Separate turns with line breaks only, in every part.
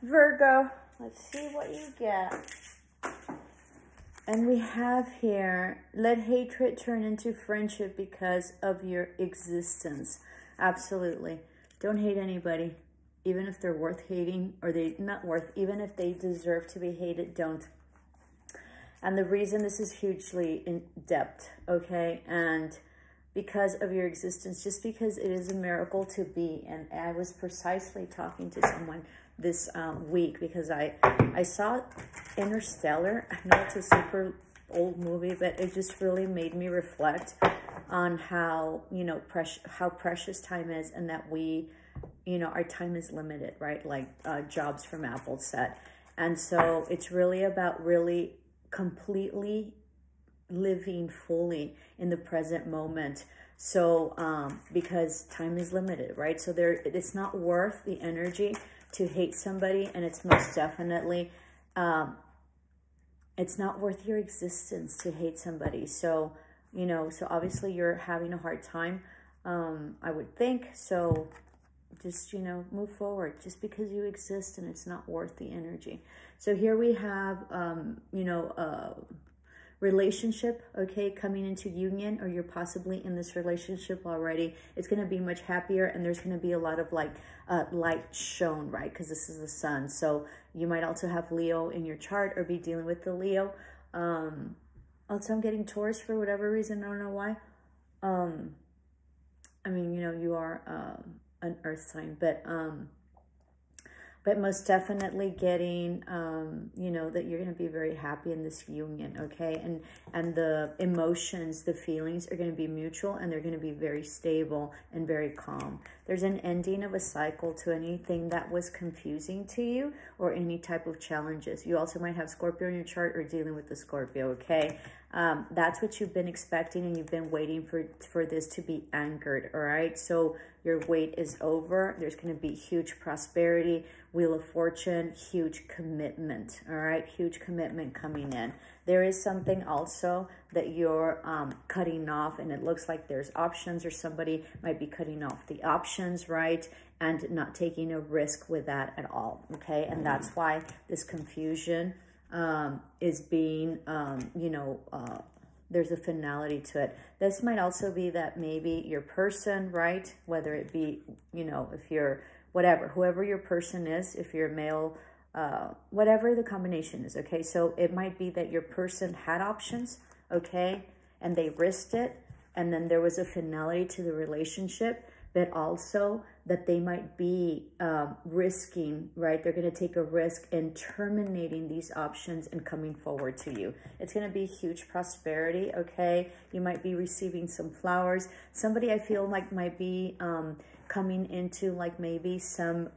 Virgo, let's see what you get. And we have here, let hatred turn into friendship because of your existence. Absolutely. Don't hate anybody, even if they're worth hating, or they not worth, even if they deserve to be hated, don't. And the reason this is hugely in depth, okay? And because of your existence, just because it is a miracle to be. And I was precisely talking to someone this week because I saw Interstellar. I know it's a super old movie, but it just really made me reflect on how, you know, how precious time is, and that we, you know, our time is limited, right? Like Jobs from Apple said. And so it's really about really completely living fully in the present moment. So because time is limited, right? So it's not worth the energy to hate somebody, and it's most definitely it's not worth your existence to hate somebody. So, you know, so obviously you're having a hard time, I would think. So just, you know, move forward just because you exist, and it's not worth the energy. So here we have, you know, relationship, okay, coming into union, or you're possibly in this relationship already. It's going to be much happier, and there's going to be a lot of like light shown, right? Because this is the sun. So you might also have Leo in your chart, or be dealing with the Leo. Also, I'm getting Taurus for whatever reason. I don't know why. I mean, you know, you are an earth sign, but most definitely getting, you know, that you're going to be very happy in this union, okay? And the emotions, the feelings are going to be mutual, and they're going to be very stable and very calm. There's an ending of a cycle to anything that was confusing to you, or any type of challenges. You also might have Scorpio in your chart, or dealing with the Scorpio, okay? That's what you've been expecting, and you've been waiting for this to be anchored, all right? So your wait is over. There's going to be huge prosperity, Wheel of Fortune, huge commitment, all right? Huge commitment coming in. There is something also that you're cutting off, and it looks like there's options, or somebody might be cutting off the options, right? And not taking a risk with that at all, okay? And that's why this confusion is being, you know, there's a finality to it. This might also be that maybe your person, right? Whether it be, you know, if you're whatever, whoever your person is, if you're male, whatever the combination is, okay? So it might be that your person had options, okay? And they risked it, and then there was a finality to the relationship, but also that they might be risking, right? They're going to take a risk in terminating these options and coming forward to you. It's going to be huge prosperity, okay? You might be receiving some flowers. Somebody I feel like might be coming into like maybe some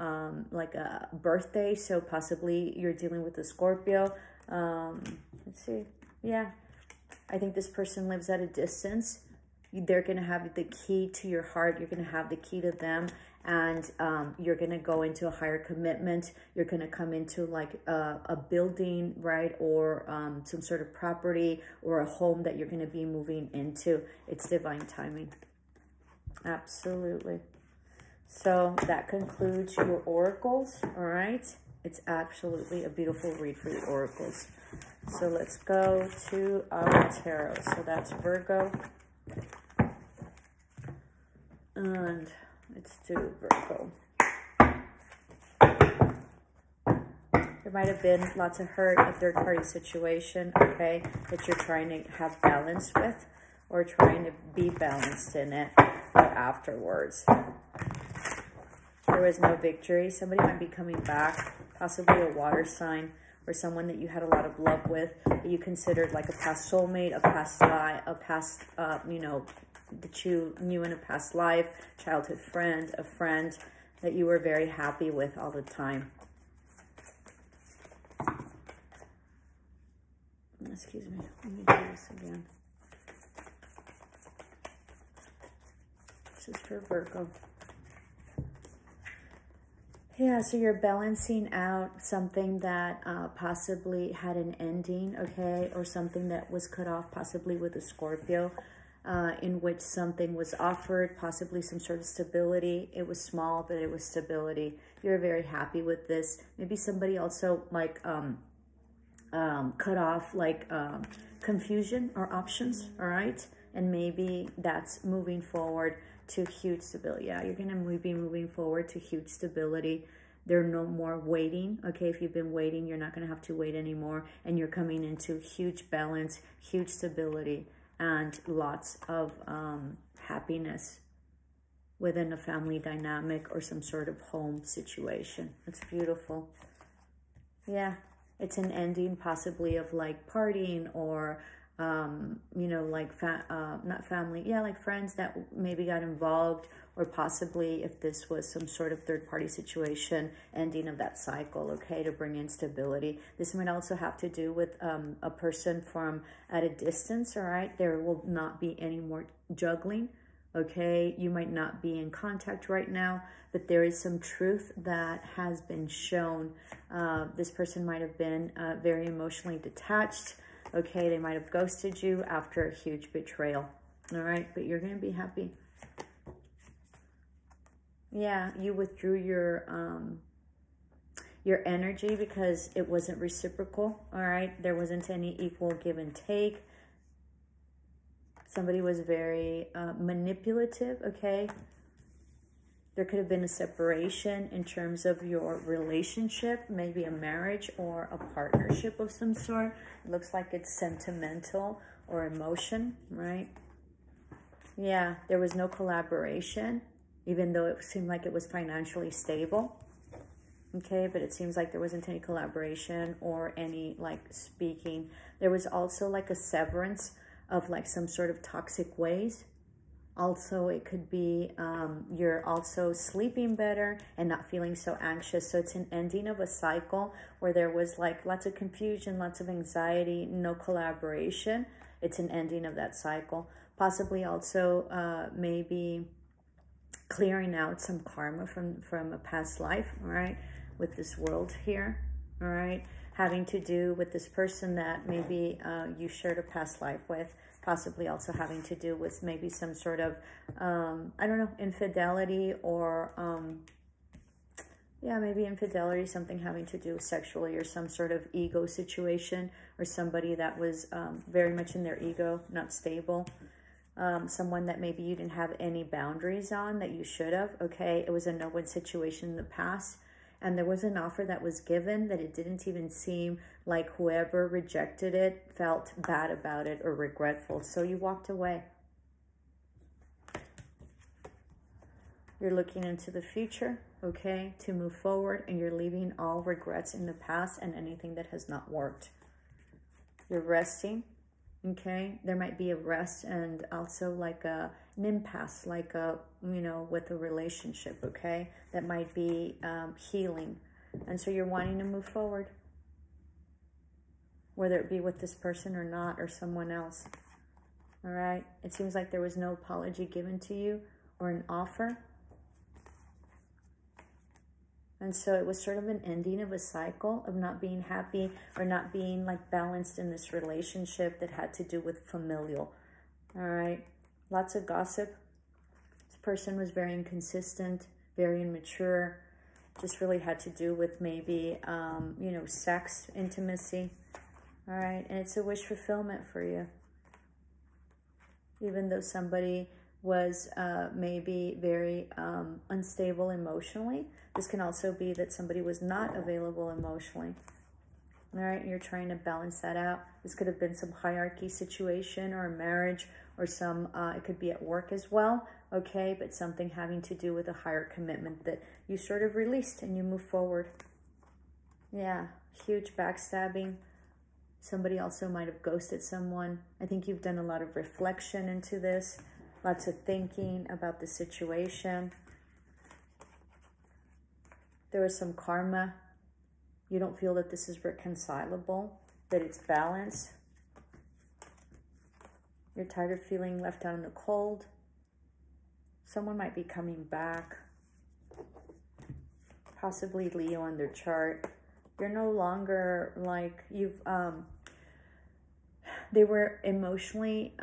like a birthday. So possibly you're dealing with a Scorpio. Let's see. Yeah. I think this person lives at a distance. They're going to have the key to your heart. You're going to have the key to them. And you're going to go into a higher commitment. You're going to come into like a building, right? Or some sort of property, or a home that you're going to be moving into. It's divine timing. Absolutely. So that concludes your oracles, all right? It's absolutely a beautiful read for the oracles. So let's go to our tarot. So that's Virgo. And let's do Virgo. There might have been lots of hurt, a third-party situation, okay, that you're trying to have balance with, or trying to be balanced in it, but afterwards. There was no victory. Somebody might be coming back, possibly a water sign, or someone that you had a lot of love with, that you considered like a past soulmate, a past life, a past, you know, that you knew in a past life, childhood friend, a friend that you were very happy with all the time. Excuse me, let me do this again. This is for Virgo. Yeah, so you're balancing out something that possibly had an ending, okay, or something that was cut off, possibly with a Scorpio, in which something was offered, possibly some sort of stability. It was small, but it was stability. You're very happy with this. Maybe somebody also like cut off like confusion or options, all right? And maybe that's moving forward to huge stability. Yeah, you're going to be moving forward to huge stability. There are no more waiting, okay? If you've been waiting, you're not going to have to wait anymore. And you're coming into huge balance, huge stability, and lots of happiness within a family dynamic or some sort of home situation. It's beautiful. Yeah, it's an ending possibly of like partying or, you know, like, not family, yeah, like friends that maybe got involved, or possibly if this was some sort of third-party situation, ending of that cycle, okay, to bring in stability. This might also have to do with a person from at a distance, all right? There will not be any more juggling, okay? You might not be in contact right now, but there is some truth that has been shown. This person might have been very emotionally detached, okay? They might have ghosted you after a huge betrayal, all right? But you're going to be happy. Yeah, you withdrew your energy because it wasn't reciprocal, all right? There wasn't any equal give and take. Somebody was very manipulative, okay? There could have been a separation in terms of your relationship, maybe a marriage or a partnership of some sort. It looks like it's sentimental or emotion, right? Yeah, there was no collaboration, even though it seemed like it was financially stable. Okay, but it seems like there wasn't any collaboration or any like speaking. There was also like a severance of like some sort of toxic ways. Also, it could be you're also sleeping better and not feeling so anxious. So it's an ending of a cycle where there was like lots of confusion, lots of anxiety, no collaboration. It's an ending of that cycle. Possibly also maybe clearing out some karma from a past life, all right, with this world here, all right, having to do with this person that maybe you shared a past life with, possibly also having to do with maybe some sort of, I don't know, infidelity or, yeah, maybe infidelity, something having to do sexually or some sort of ego situation, or somebody that was very much in their ego, not stable. Someone that maybe you didn't have any boundaries on that you should have, okay? It was a no-win situation in the past, and there was an offer that was given that it didn't even seem like whoever rejected it felt bad about it or regretful, so you walked away. You're looking into the future, okay, to move forward, and you're leaving all regrets in the past and anything that has not worked. You're resting. Okay, there might be a rest and also like an impasse, like a, you know, with a relationship, okay, that might be healing. And so you're wanting to move forward, whether it be with this person or not, or someone else. All right, it seems like there was no apology given to you or an offer. And so it was sort of an ending of a cycle of not being happy or not being like balanced in this relationship that had to do with familial. All right. Lots of gossip. This person was very inconsistent, very immature. Just really had to do with maybe, you know, sex, intimacy. All right. And it's a wish fulfillment for you. Even though somebody was maybe very unstable emotionally, this can also be that somebody was not available emotionally. All right, you're trying to balance that out. This could have been some hierarchy situation or a marriage or some, it could be at work as well, okay, but something having to do with a higher commitment that you sort of released and you move forward. Yeah, huge backstabbing. Somebody also might have ghosted someone. I think you've done a lot of reflection into this. Lots of thinking about the situation. There was some karma. You don't feel that this is reconcilable, that it's balanced. You're tired of feeling left out in the cold. Someone might be coming back. Possibly Leo on their chart. You're no longer like you've, they were emotionally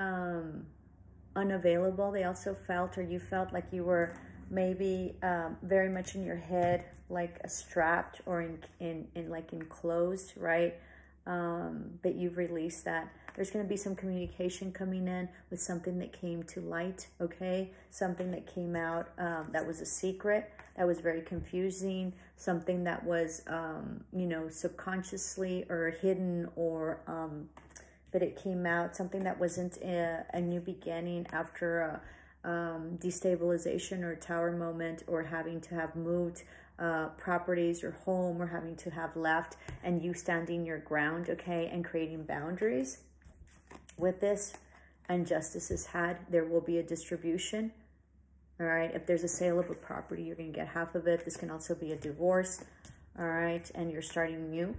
unavailable. They also felt, or you felt like you were maybe very much in your head, like strapped or in like enclosed, right? But you've released that. There's going to be some communication coming in with something that came to light, okay? Something that came out that was a secret, that was very confusing, something that was, you know, subconsciously or hidden, or, but it came out, something that wasn't a new beginning after a destabilization or tower moment, or having to have moved properties or home, or having to have left, and you standing your ground, okay, and creating boundaries. With this, and justice is had, there will be a distribution. All right, if there's a sale of a property, you're going to get half of it. This can also be a divorce. All right, and you're starting new.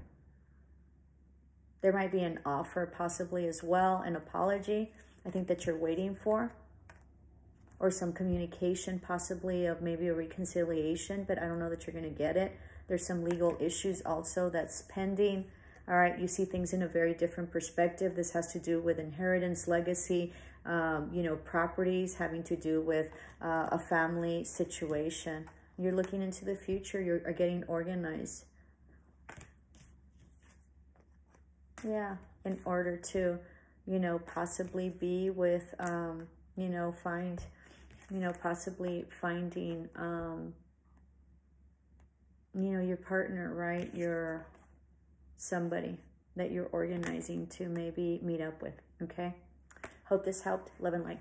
There might be an offer possibly as well, an apology, I think, that you're waiting for, or some communication possibly of maybe a reconciliation, but I don't know that you're going to get it. There's some legal issues also that's pending. All right, you see things in a very different perspective. This has to do with inheritance, legacy, you know, properties, having to do with a family situation. You're looking into the future. You're getting organized. Yeah, in order to, you know, possibly be with, you know, possibly finding, you know, your partner, right? Your somebody that you're organizing to maybe meet up with, okay? Hope this helped. Love and light.